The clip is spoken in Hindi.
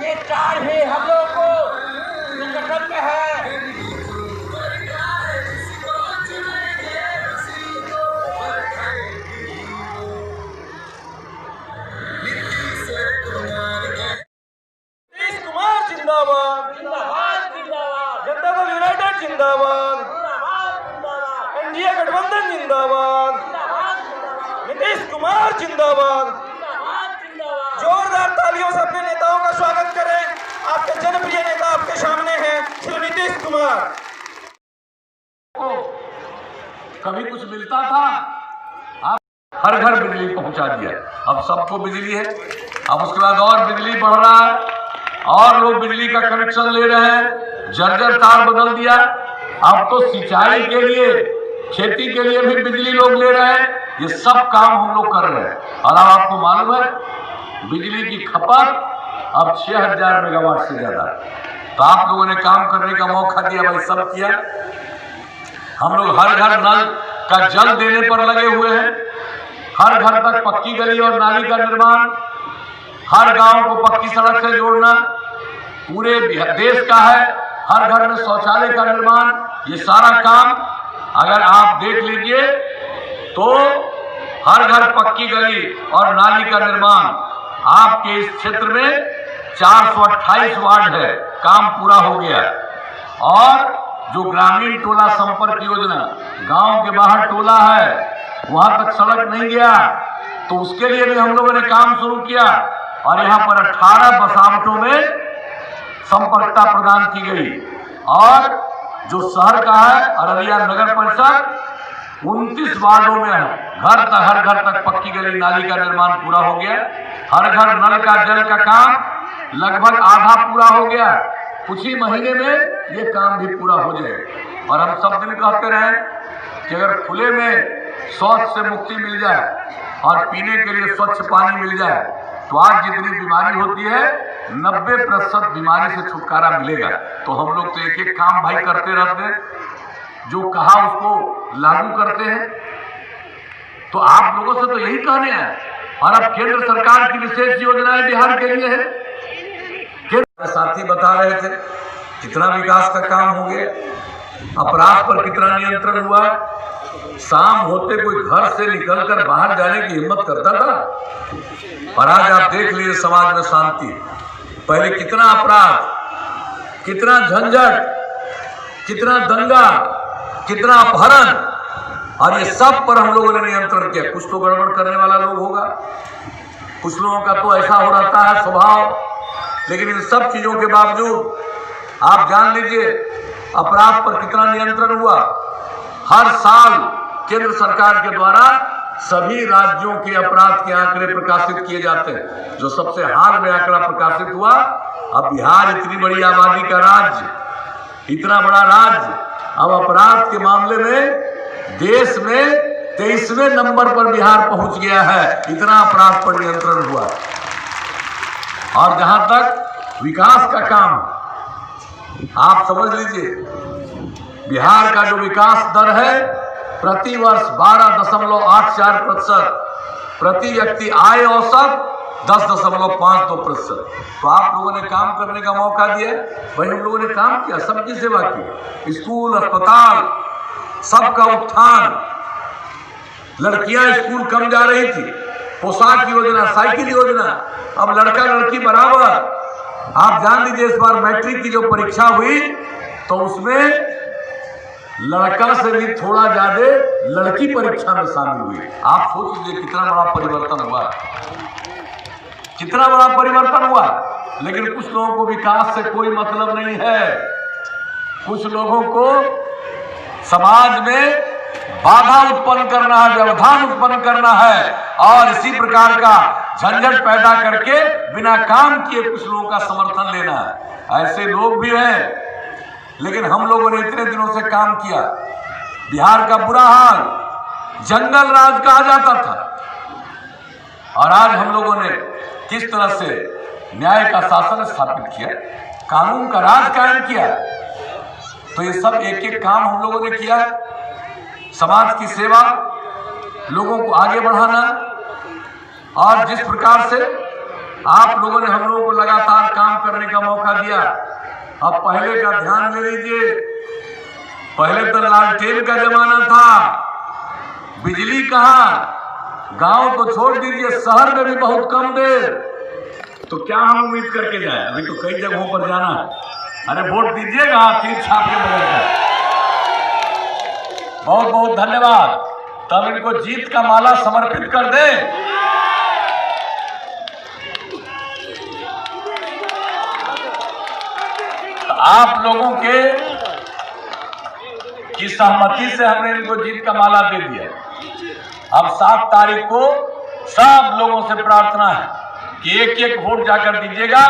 ये चार ही हम लोग को संगठन में है। नीतीश कुमार जिंदाबाद, जिंदाबाद जिंदाबाद, जनता दल यूनाइटेड जिंदाबाद, जिंदाबाद जिंदाबाद, एनडीए गठबंधन जिंदाबाद, जिंदाबाद नीतीश कुमार जिंदाबाद। जिंदाबाद, जोरदार तालियों से अपने नेताओं का स्वागत करें। आपके जनप्रिय नेता आपके सामने हैं, श्री नीतीश कुमार। कभी कुछ मिलता था, अब हर घर बिजली पहुंचा दिया। अब सबको बिजली है। अब उसके बाद और बिजली बढ़ रहा है और लोग बिजली का कनेक्शन ले रहे हैं। जर्जर तार बदल दिया। अब तो सिंचाई के लिए, खेती के लिए भी बिजली लोग ले रहे हैं। ये सब काम हम लोग कर रहे हैं। और अब आपको मालूम है बिजली की खपत अब 6000 मेगावाट से ज्यादा। तो आप लोगों ने काम करने का मौका दिया, भाई सब किया। हम लोग हर घर नल का जल देने पर लगे हुए हैं। हर घर तक पक्की गली और नाली का निर्माण, हर गांव को पक्की सड़क से जोड़ना पूरे देश का है। हर घर में शौचालय का निर्माण, ये सारा काम अगर आप देख लीजिए तो हर घर पक्की गली और नाली का निर्माण। आपके इस क्षेत्र में 428 वार्ड है, काम पूरा हो गया। और जो ग्रामीण टोला संपर्क योजना, गांव के बाहर टोला है, वहां तक सड़क नहीं गया, तो उसके लिए भी हम लोगों ने काम शुरू किया। और यहाँ पर 18 बसावटों में संपर्कता प्रदान की गई। और जो शहर का है अररिया नगर परिषद, 29 वार्डों में हर घर तक पक्की गली नाली का निर्माण पूरा हो गया। हर घर नल का जल का काम लगभग आधा पूरा हो गया। कुछ ही महीने में ये काम भी पूरा हो जाए। और हम सब दिन कहते रहे कि अगर खुले में शौच से मुक्ति मिल जाए और पीने के लिए स्वच्छ पानी मिल जाए तो आज जितनी बीमारी होती है 90% बीमारी से छुटकारा मिलेगा। तो हम लोग तो एक एक काम भाई करते रहते हैं, जो कहा उसको लागू करते हैं। तो आप लोगों से तो यही कहने हैं। और अब केंद्र सरकार की विशेष योजनाएं बिहार के लिए है। केंद्र साथी बता रहे थे कितना विकास का काम हो गया, अपराध पर कितना नियंत्रण हुआ। शाम होते कोई घर से निकलकर बाहर जाने की हिम्मत करता था। और आज आप देख लीजिए समाज में शांति। पहले कितना अपराध, कितना झंझट, कितना दंगा, कितना अपहरण, और ये सब पर हम लोगों ने नियंत्रण किया। कुछ तो गड़बड़ करने वाला लोग होगा, कुछ लोगों का तो ऐसा हो रहता है स्वभाव। लेकिन इन सब चीजों के बावजूद आप जान लीजिए अपराध पर कितना नियंत्रण हुआ। हर साल केंद्र सरकार के द्वारा सभी राज्यों के अपराध के आंकड़े प्रकाशित किए जाते हैं। जो सबसे हाल में आंकड़ा प्रकाशित हुआ, अब बिहार इतनी बड़ी आबादी का राज्य, इतना बड़ा राज्य, अब अपराध के मामले में देश में 23वें नंबर पर बिहार पहुंच गया है। इतना अपराध पर नियंत्रण हुआ। और जहां तक विकास का काम, आप समझ लीजिए बिहार का जो विकास दर है प्रति वर्ष 12.84%, प्रति व्यक्ति आय औसत 10.52%। तो आप लोगों ने काम करने का मौका दिया भाई। हम लोगों ने काम किया, सबकी सेवा की, स्कूल अस्पताल सबका उत्थान। लड़कियां स्कूल कम जा रही थी, पोशाक योजना, साइकिल योजना, अब लड़का लड़की बराबर। आप जान लीजिए इस बार मैट्रिक की जो परीक्षा हुई तो उसमें लड़का से भी थोड़ा ज्यादा लड़की परीक्षा में शामिल हुई। आप सोच लीजिए कितना बड़ा परिवर्तन हुआ, कितना बड़ा परिवर्तन हुआ। लेकिन कुछ लोगों को विकास से कोई मतलब नहीं है। कुछ लोगों को समाज में बाधा उत्पन्न करना है, व्यवधान उत्पन्न करना है और इसी प्रकार का झंझट पैदा करके बिना काम किए कुछ लोगों का समर्थन लेना है। ऐसे लोग भी हैं। लेकिन हम लोगों ने इतने दिनों से काम किया। बिहार का बुरा हाल जंगल राज कहा जाता था और आज हम लोगों ने किस तरह से न्याय का शासन स्थापित किया, कानून का राज कायम किया। तो ये सब एक एक काम हम लोगों ने किया। समाज की सेवा, लोगों को आगे बढ़ाना और जिस प्रकार से आप लोगों ने हम लोगों को लगातार काम करने का मौका दिया। अब पहले का ध्यान ले लीजिए, पहले तो लालटेन का जमाना था, बिजली कहाँ, गांव को छोड़ दीजिए शहर में भी बहुत कम देर। तो क्या हम उम्मीद करके जाए, अभी तो कई जगहों पर जाना है। अरे वोट दीजिएगा, तीर छाप के बगल का। बहुत बहुत धन्यवाद। तब इनको जीत का माला समर्पित कर दे। तो आप लोगों के की सहमति से हमने इनको जीत का माला दे दिया। अब 7 तारीख को सब लोगों से प्रार्थना है कि एक एक वोट जाकर दीजिएगा।